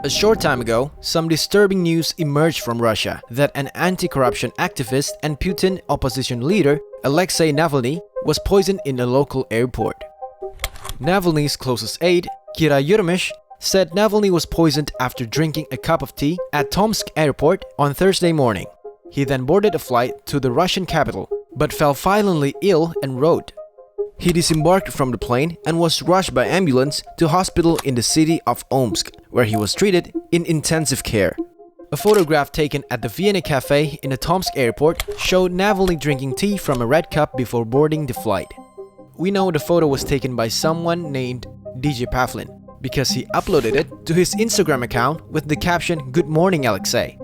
A short time ago, some disturbing news emerged from Russia that an anti-corruption activist and Putin opposition leader, Alexei Navalny, was poisoned in a local airport. Navalny's closest aide, Yarmysh, said Navalny was poisoned after drinking a cup of tea at Tomsk Airport on Thursday morning. He then boarded a flight to the Russian capital, but fell violently ill en route. He disembarked from the plane and was rushed by ambulance to hospital in the city of Omsk, where he was treated in intensive care. A photograph taken at the Vienna cafe in the Tomsk airport showed Navalny drinking tea from a red cup before boarding the flight. We know the photo was taken by someone named DJ Pavlin because he uploaded it to his Instagram account with the caption, "Good morning, Alexei."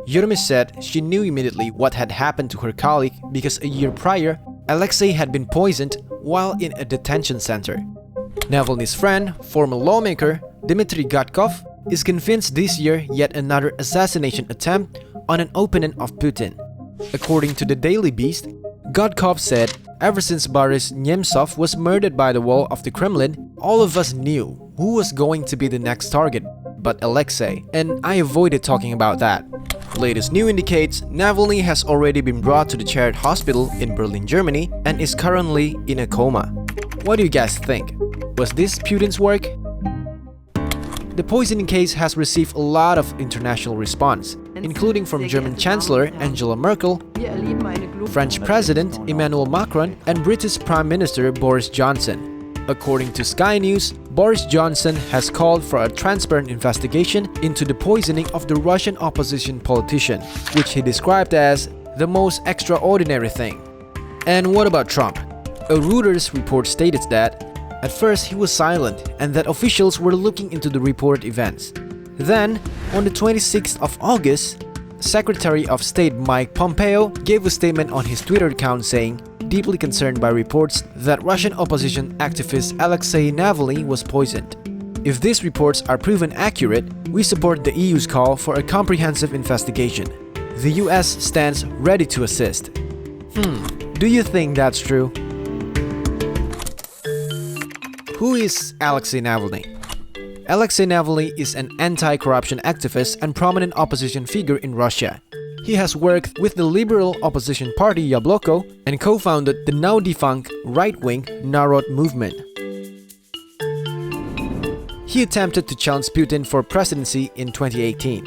Yarmysh said she knew immediately what had happened to her colleague because a year prior, Alexei had been poisoned while in a detention center. Navalny's friend, former lawmaker Dmitry Gudkov, is convinced this year yet another assassination attempt on an opponent of Putin. According to the Daily Beast, Gudkov said, "Ever since Boris Nemstov was murdered by the wall of the Kremlin, all of us knew who was going to be the next target, but Alexei, and I avoided talking about that." Latest news indicates Navalny has already been brought to the Charité hospital in Berlin, Germany, and is currently in a coma. What do you guys think? Was this Putin's work? The poisoning case has received a lot of international response, including from German Chancellor Angela Merkel, French President Emmanuel Macron, and British Prime Minister Boris Johnson. According to Sky News, Boris Johnson has called for a transparent investigation into the poisoning of the Russian opposition politician, which he described as the most extraordinary thing. And what about Trump? A Reuters report stated that at first he was silent and that officials were looking into the reported events. Then, on the 26th of August, Secretary of State Mike Pompeo gave a statement on his Twitter account saying, "Deeply concerned by reports that Russian opposition activist Alexei Navalny was poisoned. If these reports are proven accurate, we support the EU's call for a comprehensive investigation. The US stands ready to assist." Do you think that's true? Who is Alexei Navalny? Alexei Navalny is an anti-corruption activist and prominent opposition figure in Russia. He has worked with the liberal opposition party Yabloko and co-founded the now-defunct right-wing Narod movement. He attempted to challenge Putin for presidency in 2018.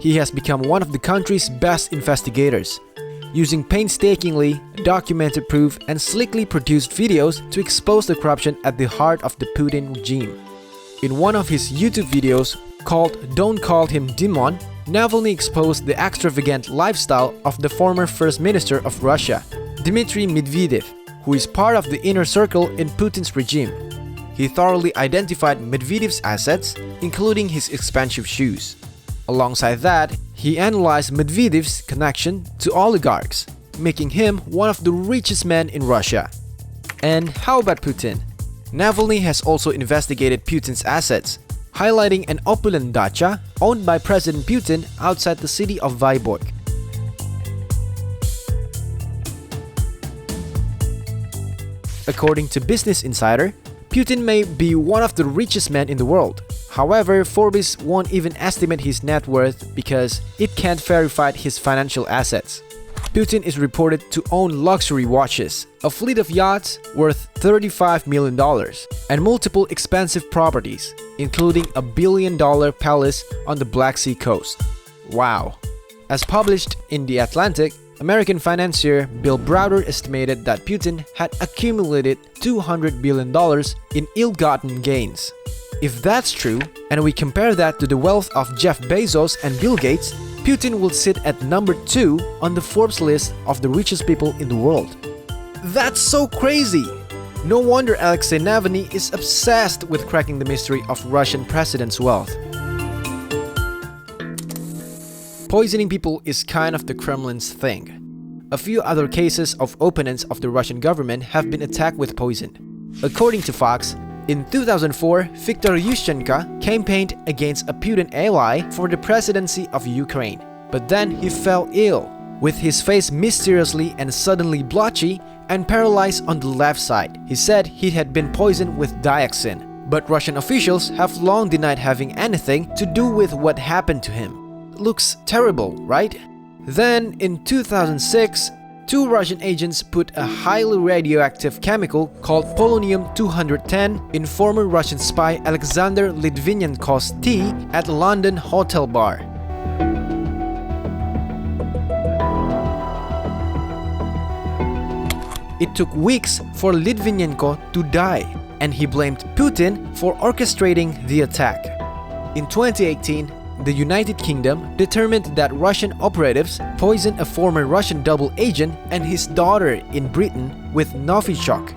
He has become one of the country's best investigators, using painstakingly documented proof and slickly produced videos to expose the corruption at the heart of the Putin regime. In one of his YouTube videos called "Don't Call Him Demon," Navalny exposed the extravagant lifestyle of the former First Minister of Russia, Dmitry Medvedev, who is part of the inner circle in Putin's regime. He thoroughly identified Medvedev's assets, including his expensive shoes. Alongside that, he analyzed Medvedev's connection to oligarchs, making him one of the richest men in Russia. And how about Putin? Navalny has also investigated Putin's assets, highlighting an opulent dacha owned by President Putin outside the city of Vyborg. According to Business Insider, Putin may be one of the richest men in the world. However, Forbes won't even estimate his net worth because it can't verify his financial assets. Putin is reported to own luxury watches, a fleet of yachts worth $35 million, and multiple expensive properties, including a billion-dollar palace on the Black Sea coast. Wow! As published in The Atlantic, American financier Bill Browder estimated that Putin had accumulated $200 billion in ill-gotten gains. If that's true, and we compare that to the wealth of Jeff Bezos and Bill Gates, Putin will sit at number 2 on the Forbes list of the richest people in the world. That's so crazy! No wonder Alexei Navalny is obsessed with cracking the mystery of Russian president's wealth. Poisoning people is kind of the Kremlin's thing. A few other cases of opponents of the Russian government have been attacked with poison. According to Fox, in 2004, Viktor Yushchenko campaigned against a Putin ally for the presidency of Ukraine. But then he fell ill, with his face mysteriously and suddenly blotchy and paralyzed on the left side. He said he had been poisoned with dioxin, But Russian officials have long denied having anything to do with what happened to him. Looks terrible, right? Then, in 2006, two Russian agents put a highly radioactive chemical called polonium-210 in former Russian spy Alexander Litvinenko's tea at a London hotel bar. It took weeks for Litvinenko to die, and he blamed Putin for orchestrating the attack. In 2018, the United Kingdom determined that Russian operatives poisoned a former Russian double agent and his daughter in Britain with Novichok.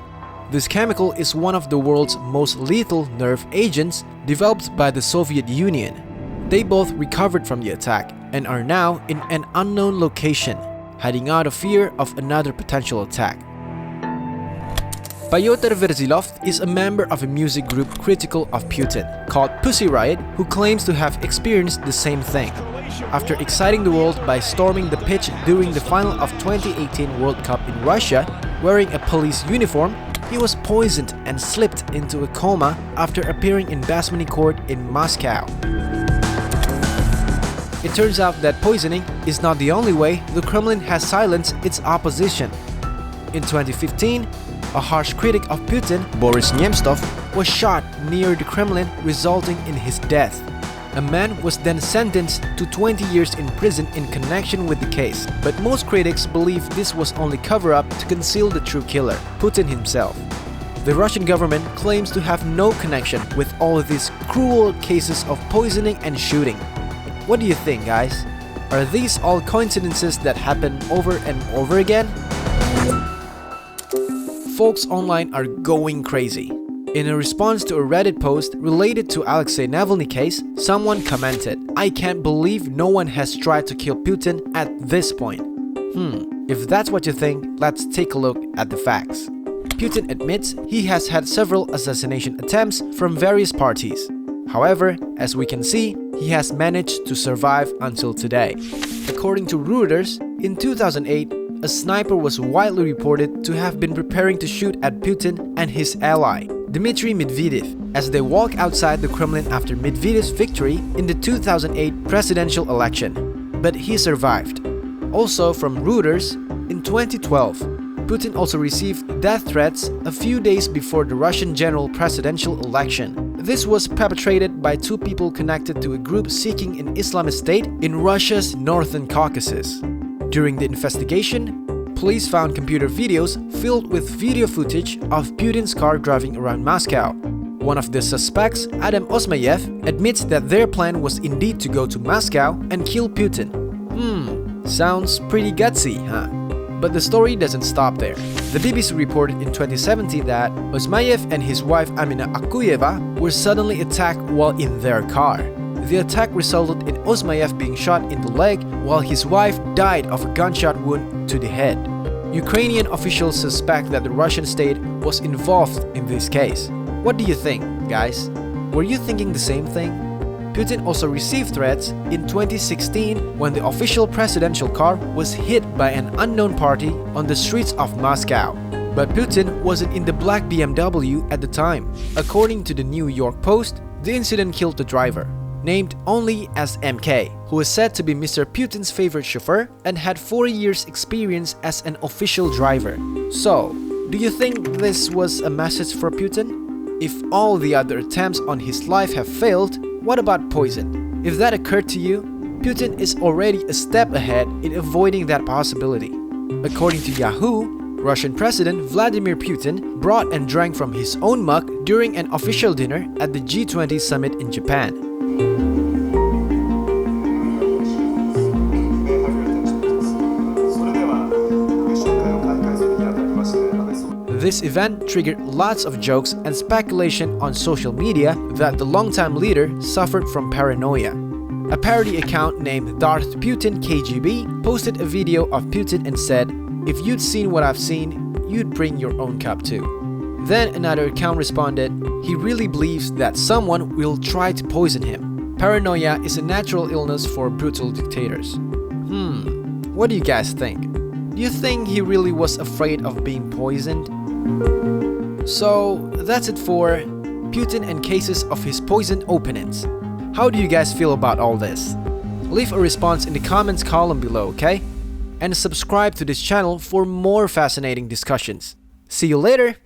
This chemical is one of the world's most lethal nerve agents developed by the Soviet Union. They both recovered from the attack and are now in an unknown location, hiding out of fear of another potential attack. Pyotr Verzilov is a member of a music group critical of Putin, called Pussy Riot, who claims to have experienced the same thing. After exciting the world by storming the pitch during the final of 2018 World Cup in Russia, wearing a police uniform, he was poisoned and slipped into a coma after appearing in badminton court in Moscow. It turns out that poisoning is not the only way the Kremlin has silenced its opposition. In 2015, a harsh critic of Putin, Boris Nemstov, was shot near the Kremlin, resulting in his death. A man was then sentenced to 20 years in prison in connection with the case, but most critics believe this was only cover-up to conceal the true killer, Putin himself. The Russian government claims to have no connection with all of these cruel cases of poisoning and shooting. What do you think, guys? Are these all coincidences that happen over and over again? Folks online are going crazy. In a response to a Reddit post related to Alexei Navalny case, someone commented, "I can't believe no one has tried to kill Putin at this point." If that's what you think, let's take a look at the facts. Putin admits he has had several assassination attempts from various parties. However, as we can see, he has managed to survive until today. According to Reuters, in 2008, a sniper was widely reported to have been preparing to shoot at Putin and his ally, Dmitry Medvedev, as they walk outside the Kremlin after Medvedev's victory in the 2008 presidential election. But he survived. Also from Reuters, in 2012, Putin also received death threats a few days before the Russian general presidential election. This was perpetrated by two people connected to a group seeking an Islamist state in Russia's northern Caucasus. During the investigation, police found computer videos filled with video footage of Putin's car driving around Moscow. One of the suspects, Adam Osmayev, admits that their plan was indeed to go to Moscow and kill Putin. Sounds pretty gutsy, huh? But the story doesn't stop there. The BBC reported in 2017 that Osmayev and his wife Amina Akuyeva were suddenly attacked while in their car. The attack resulted in Osmayev being shot in the leg while his wife died of a gunshot wound to the head. Ukrainian officials suspect that the Russian state was involved in this case. What do you think, guys? Were you thinking the same thing? Putin also received threats in 2016 when the official presidential car was hit by an unknown party on the streets of Moscow. But Putin wasn't in the black BMW at the time. According to the New York Post, the incident killed the driver, named only as MK, who is said to be Mr. Putin's favorite chauffeur and had 4 years experience as an official driver. So, do you think this was a message for Putin? If all the other attempts on his life have failed, what about poison? If that occurred to you, Putin is already a step ahead in avoiding that possibility. According to Yahoo, Russian President Vladimir Putin brought and drank from his own mug during an official dinner at the G20 summit in Japan. This event triggered lots of jokes and speculation on social media that the longtime leader suffered from paranoia. A parody account named Darth Putin KGB posted a video of Putin and said, "If you'd seen what I've seen, you'd bring your own cup too." Then another account responded, "He really believes that someone will try to poison him. Paranoia is a natural illness for brutal dictators." What do you guys think? Do you think he really was afraid of being poisoned? So that's it for Putin and cases of his poisoned opponents. How do you guys feel about all this? Leave a response in the comments column below, okay? And subscribe to this channel for more fascinating discussions. See you later!